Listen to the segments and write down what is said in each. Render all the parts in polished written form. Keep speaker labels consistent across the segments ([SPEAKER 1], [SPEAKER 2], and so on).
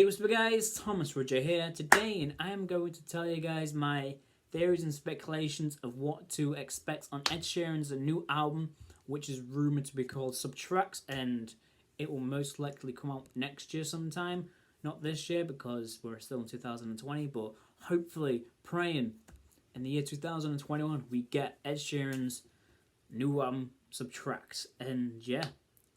[SPEAKER 1] Hey, what's up guys, Thomas Roger here today, and I am going to tell you guys my theories and speculations of what to expect on Ed Sheeran's new album, which is rumoured to be called Subtracts, and it will most likely come out next year sometime. Not this year because we're still in 2020, but hopefully, praying in the year 2021 we get Ed Sheeran's new album Subtracts, and yeah,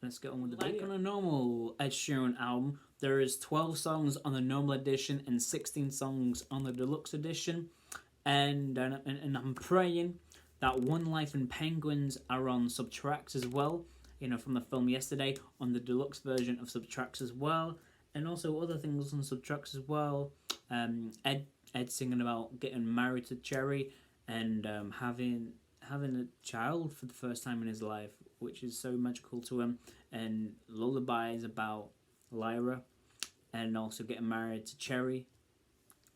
[SPEAKER 1] let's get on with the video. Like on a normal Ed Sheeran album, there is 12 songs on the normal edition and 16 songs on the deluxe edition. And I'm praying that One Life and Penguins are on Subtracts as well. You know, from the film Yesterday, on the deluxe version of Subtracts as well. And also other things on Subtracts as well. Ed singing about getting married to Cherry and having a child for the first time in his life, which is so magical to him. And Lullaby is about Lyra, and also getting married to Cherry.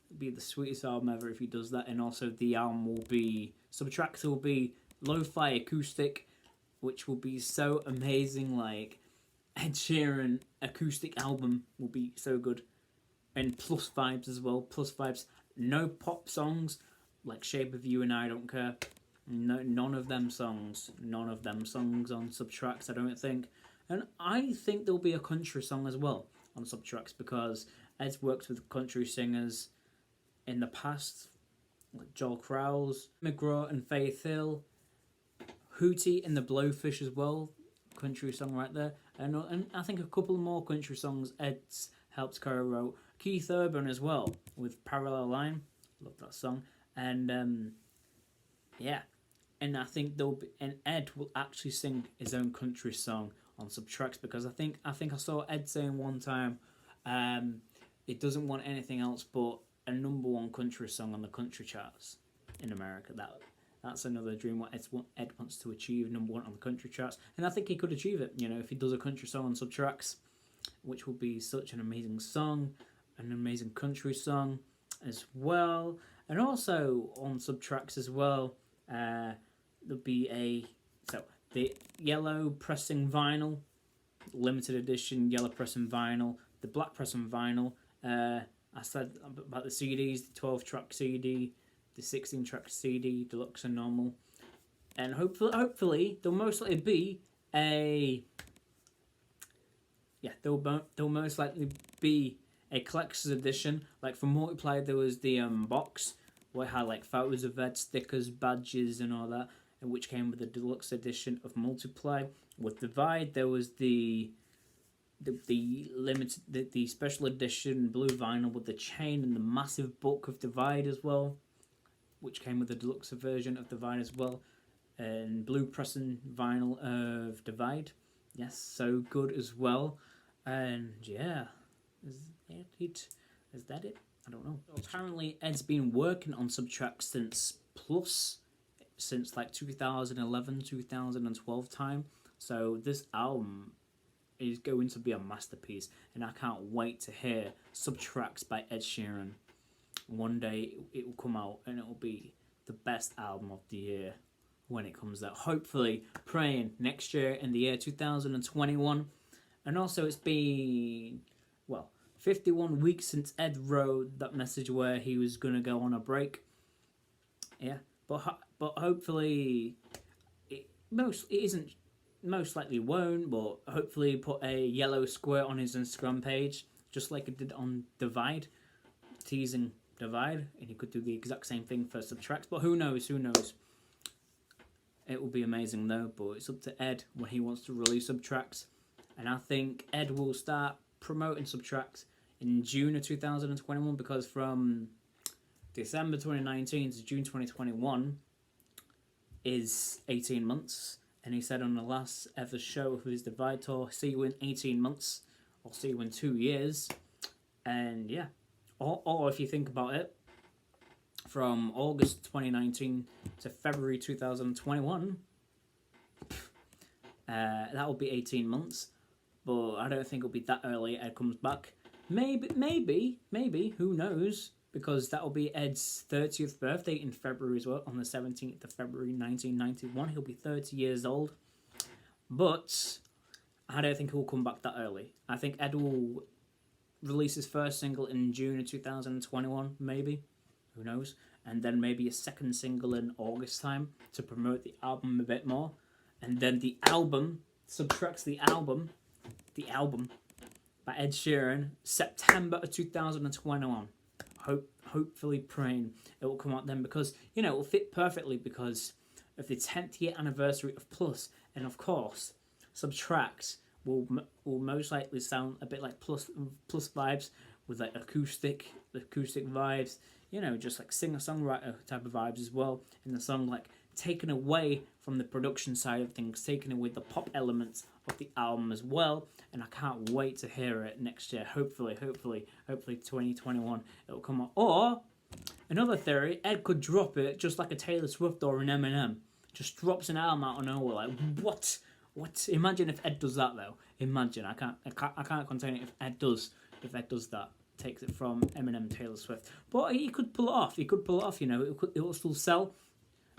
[SPEAKER 1] It'll be the sweetest album ever if he does that. And also the album will be, Subtracts will be lo-fi acoustic, which will be so amazing. Like, Ed Sheeran acoustic album will be so good. And plus vibes as well, plus vibes. No pop songs like Shape of You and I Don't Care. No, none of them songs on Subtracts, I don't think. And I think there'll be a country song as well on Subtracts, because Ed's worked with country singers in the past, like Joel Krause, McGraw and Faith Hill, Hootie and the Blowfish as well, country song right there. And I think a couple more country songs Ed's helped co-wrote. Keith Urban as well, with Parallel Line, love that song. And yeah, and I think Ed will actually sing his own country song on Subtracts, because I think I saw Ed saying one time, it doesn't want anything else but a #1 country song on the country charts in America. That's another dream what Ed wants to achieve, #1 on the country charts, and I think he could achieve it. You know, if he does a country song on Subtracts, which will be such an amazing song, an amazing country song as well. And also on Subtracts as well, there'll be the yellow pressing vinyl, limited edition yellow pressing vinyl, the black pressing vinyl. I said about the CDs, the 12-track CD, the 16-track CD, deluxe and normal. And hopefully there'll most likely be there'll most likely be a collector's edition. Like for Multiply, there was the box where it had like photos of Ed, stickers, badges, and all that, and which came with the deluxe edition of Multiply. With Divide, there was the special edition blue vinyl with the chain and the massive book of Divide as well, which came with the deluxe version of Divide as well, and blue pressing vinyl of Divide. Yes, so good as well. And yeah, is that it? I don't know. Apparently, Ed's been working on Subtracts since like 2011, 2012 time. So this album is going to be a masterpiece, and I can't wait to hear Subtracts by Ed Sheeran. One day it will come out, and it will be the best album of the year when it comes out. Hopefully, praying next year in the year 2021. And also, it's been 51 weeks since Ed wrote that message where he was going to go on a break. Yeah, but hopefully, most likely won't, but hopefully put a yellow square on his Instagram page, just like it did on Divide, teasing Divide, and he could do the exact same thing for Subtracts, but who knows. It will be amazing though, but it's up to Ed when he wants to release Subtracts, and I think Ed will start promoting Subtracts in June of 2021, because from December 2019 to June 2021 is 18 months. And he said on the last ever show of his Divide tour, see you in 18 months, or see you in 2 years. And yeah, or if you think about it, from August 2019 to February 2021, that will be 18 months. But I don't think it'll be that early Ed comes back. Maybe, who knows? Because that will be Ed's 30th birthday in February as well, on the 17th of February 1991. He'll be 30 years old. But I don't think he'll come back that early. I think Ed will release his first single in June of 2021, maybe. Who knows? And then maybe a second single in August time to promote the album a bit more. And then the album, Subtracts the album by Ed Sheeran, September of 2021. Hopefully praying it will come out then, because, you know, it will fit perfectly because of the 10th year anniversary of Plus. And of course, Subtracts will most likely sound a bit like Plus vibes, with like acoustic vibes, you know, just like singer-songwriter type of vibes as well. And the song like taken away from the production side of things, taking away the pop elements of the album as well. And I can't wait to hear it next year. Hopefully 2021 it will come out. Or another theory, Ed could drop it just like a Taylor Swift or an Eminem. Just drops an album out of nowhere. Like, what? Imagine if Ed does that though. Imagine. I can't contain it if Ed does that. Takes it from Eminem, Taylor Swift. But he could pull it off. You know, it will still sell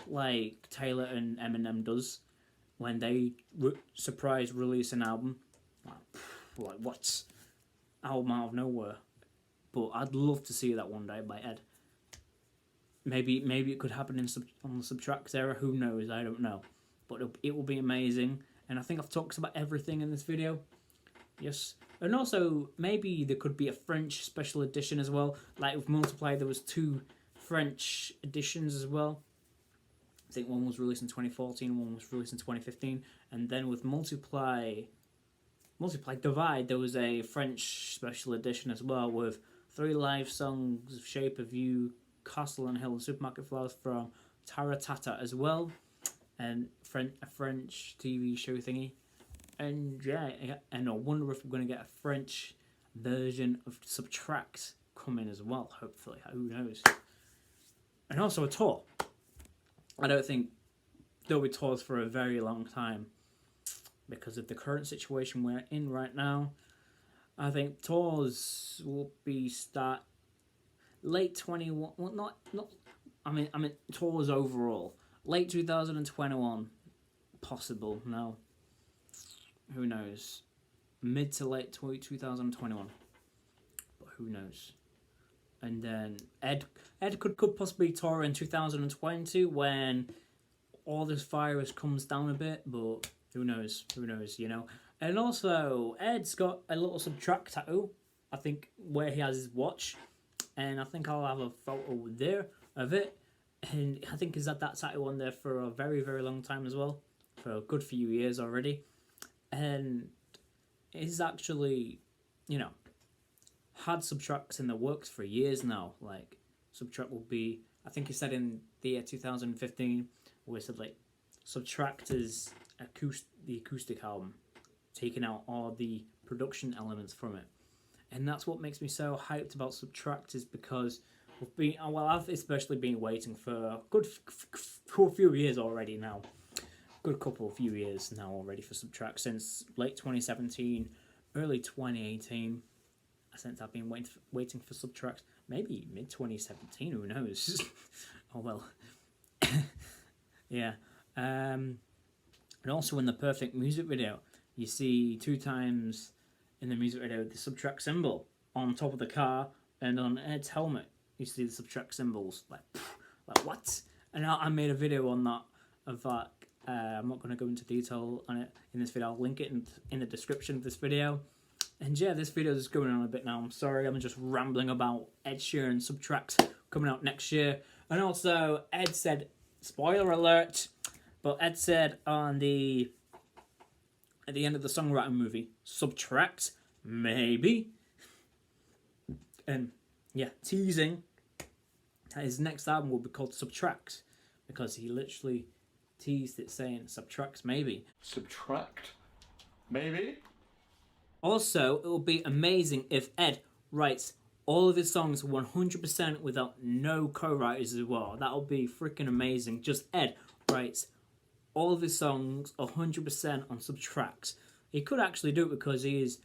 [SPEAKER 1] like Taylor and Eminem does when they surprise release an album. Like what? Album out of nowhere. But I'd love to see that one day by Ed. Maybe it could happen on the Subtracts era. Who knows? I don't know. But it will be amazing. And I think I've talked about everything in this video. Yes. And also, maybe there could be a French special edition as well. Like with Multiply, there was 2 French editions as well. I think one was released in 2014, one was released in 2015. And then with Multiply Divide, there was a French special edition as well with 3 live songs of Shape of You, Castle and Hill, and Supermarket Flowers from Taratata as well. And a French TV show thingy. And yeah, and I wonder if we're going to get a French version of Subtract coming as well, hopefully. Who knows? And also a tour. I don't think there'll be tours for a very long time because of the current situation we're in right now. I think tours will be start late 21. Well, not. I mean tours overall. Late 2021, possible. No. Who knows? Mid to late 2021. But who knows? And then Ed could possibly tour in 2020 when all this virus comes down a bit, but who knows, you know? And also, Ed's got a little Subtract tattoo, I think, where he has his watch. And I think I'll have a photo there of it. And I think he's had that tattoo on there for a very, very long time as well. For a good few years already. And he's actually, you know, had Subtracts in the works for years now. Like, Subtract will be, I think he said in the year 2015, where he said, like, Subtract is the acoustic album, taking out all the production elements from it. And that's what makes me so hyped about Subtract, is because I've especially been waiting for a good few years already now. Good few years now already for Subtract, since late 2017, early 2018. Since I've been waiting for Subtract, maybe mid 2017. Who knows? Oh well. Yeah. And also in the Perfect music video, you see 2 times in the music video the Subtract symbol on top of the car, and on Ed's helmet you see the Subtract symbols. Like what? And I made a video on that of that. I'm not going to go into detail on it in this video. I'll link it in the description of this video. And yeah, this video is going on a bit now. I'm sorry, I'm just rambling about Ed Sheeran Subtract coming out next year. And also, Ed said, spoiler alert, but Ed said at the end of the songwriting movie, Subtract, maybe. And yeah, teasing that his next album will be called Subtract, because he literally teased it saying Subtract, maybe.
[SPEAKER 2] Subtract, maybe?
[SPEAKER 1] Also, it would be amazing if Ed writes all of his songs 100% without no co-writers as well. That would be freaking amazing. Just Ed writes all of his songs 100% on Subtract. He could actually do it because he is,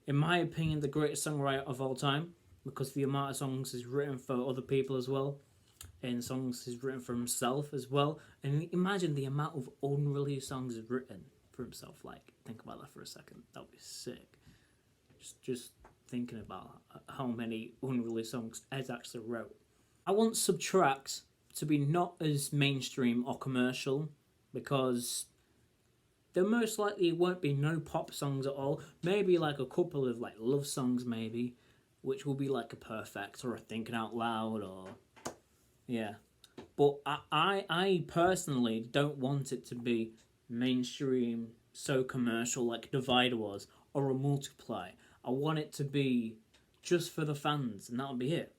[SPEAKER 1] in my opinion, the greatest songwriter of all time, because the amount of songs he's written for other people as well, and songs he's written for himself as well. And imagine the amount of unreleased songs he's written for himself. Like, think about that for a second. That would be sick. Just thinking about how many unreleased songs Ed actually wrote. I want Subtract to be not as mainstream or commercial, because there most likely won't be no pop songs at all. Maybe like a couple of like love songs, maybe, which will be like a Perfect or a Thinking Out Loud, or yeah. But I personally don't want it to be mainstream, so commercial like Divide was, or a Multiply. I want it to be just for the fans, and that'll be it.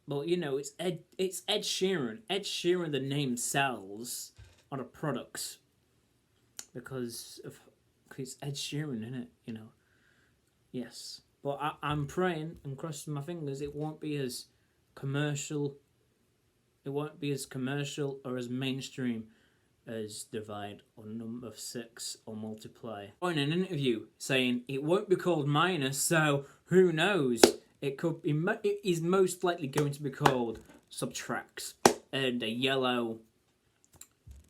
[SPEAKER 1] But you know, it's Ed Sheeran. Ed Sheeran, the name sells on the products because it's Ed Sheeran, isn't it? You know, yes. But I'm praying and crossing my fingers it won't be as commercial. It won't be as commercial or as mainstream as Divide or Number 6 or Multiply. In an interview saying it won't be called Minus, so who knows? It could be. It is most likely going to be called Subtracts, and a yellow.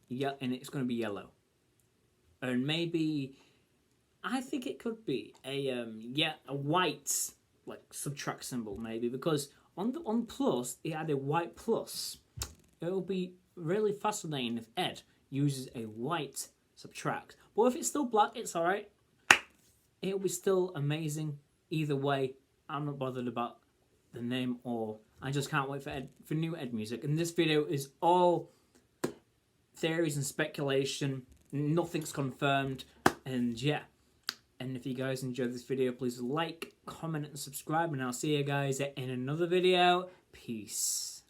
[SPEAKER 1] Yeah, and it's going to be yellow, and maybe I think it could be a white like Subtract symbol maybe, because on plus it had a white plus. It'll be really fascinating if Ed uses a white Subtract, but if it's still black, it's all right. It'll be still amazing either way. I'm not bothered about the name, or I just can't wait for new Ed music. And this video is all theories and speculation. Nothing's confirmed. And yeah. And if you guys enjoyed this video, please like, comment, and subscribe. And I'll see you guys in another video. Peace.